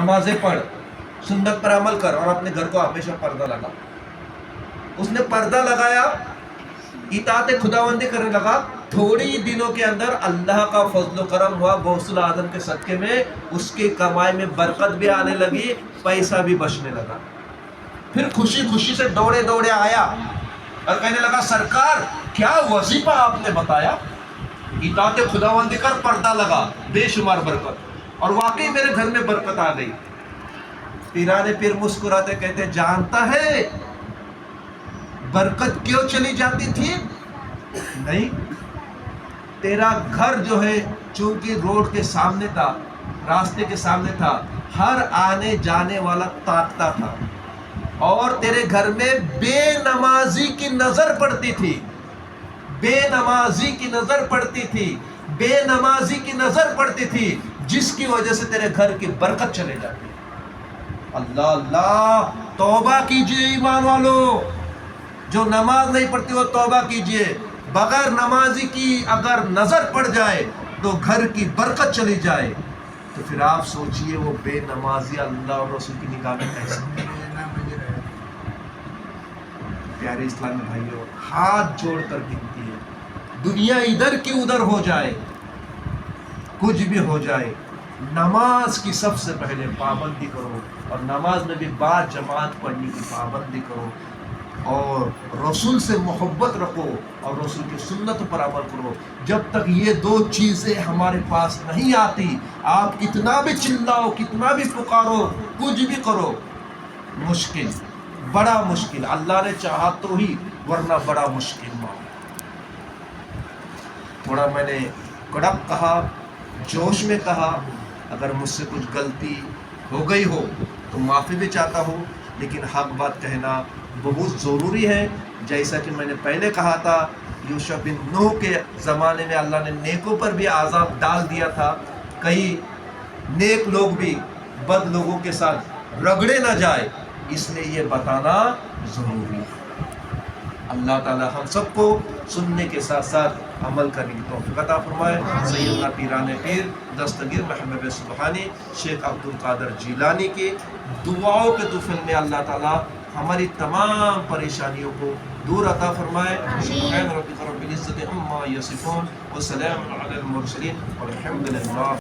نمازیں پڑھ، سنت پر عمل کر اور اپنے گھر کو ہمیشہ پردہ لگا۔ اس نے پردہ لگایا، اطاعت خداوندی کرنے لگا، تھوڑی دنوں کے اندر اللہ کا فضل و کرم ہوا، غوث الاعظم کے صدقے میں اس کی کمائی میں برکت بھی آنے لگی، پیسہ بھی بچنے لگا۔ پھر خوشی خوشی سے دوڑے دوڑے آیا اور کہنے لگا سرکار کیا وظیفہ آپ نے بتایا، اطاعت خداوندی کر، پردہ لگا، بے شمار برکت، اور واقعی میرے گھر میں برکت آ گئی۔ پیران پیر مسکراتے کہتے جانتا ہے برکت کیوں چلی جاتی تھی؟ نہیں، تیرا گھر جو ہے چونکہ روڈ کے سامنے تھا، راستے کے سامنے تھا، ہر آنے جانے والا تاکتا تھا، اور تیرے گھر میں بے نمازی کی نظر پڑتی تھی، بے نمازی کی نظر پڑتی تھی، بے نمازی کی نظر پڑتی تھی، جس کی وجہ سے تیرے گھر کی برکت چلے جاتی۔ اللہ اللہ، توبہ کیجئے ایمان والو، جو نماز نہیں پڑھتی وہ توبہ کیجئے۔ بغیر نمازی کی اگر نظر پڑ جائے تو گھر کی برکت چلی جائے، تو پھر آپ سوچئے وہ بے نمازی اللہ اور رسول کی نگاہ میں کیسے۔ پیارے اسلامی بھائیوں، ہاتھ جوڑ کر بنتی ہے، دنیا ادھر کی ادھر ہو جائے، کچھ بھی ہو جائے، نماز کی سب سے پہلے پابندی کرو، اور نماز میں بھی بعد جماعت پڑھنے کی پابندی کرو، اور رسول سے محبت رکھو اور رسول کی سنت پر عمل کرو۔ جب تک یہ دو چیزیں ہمارے پاس نہیں آتی، آپ کتنا بھی چلاؤ، کتنا بھی پکارو، کچھ بھی کرو، مشکل، بڑا مشکل، اللہ نے چاہا تو ہی، ورنہ بڑا مشکل معاملہ۔ تھوڑا میں نے کڑک کہا، جوش میں کہا، اگر مجھ سے کچھ غلطی ہو گئی ہو تو معافی بھی چاہتا ہوں، لیکن حق بات کہنا بہت ضروری ہے۔ جیسا کہ میں نے پہلے کہا تھا، یوشع بن نوح کے زمانے میں اللہ نے نیکوں پر بھی عذاب ڈال دیا تھا، کئی نیک لوگ بھی بد لوگوں کے ساتھ رگڑے نہ جائے، اس لیے یہ بتانا ضروری ہے۔ اللہ تعالی ہم سب کو سننے کے ساتھ ساتھ عمل کرنے کی توفیق عطا فرمائے۔ سیدنا پیران پیر دستگیر محمد سبحانی شیخ عبد القادر جیلانی کی دعاؤں کے طفل میں اللہ تعالی ہماری تمام پریشانیوں کو دور عطا فرمائے۔ سبحان ربک رب العزت عما یصفون وسلام علی المرسلین والحمد للہ۔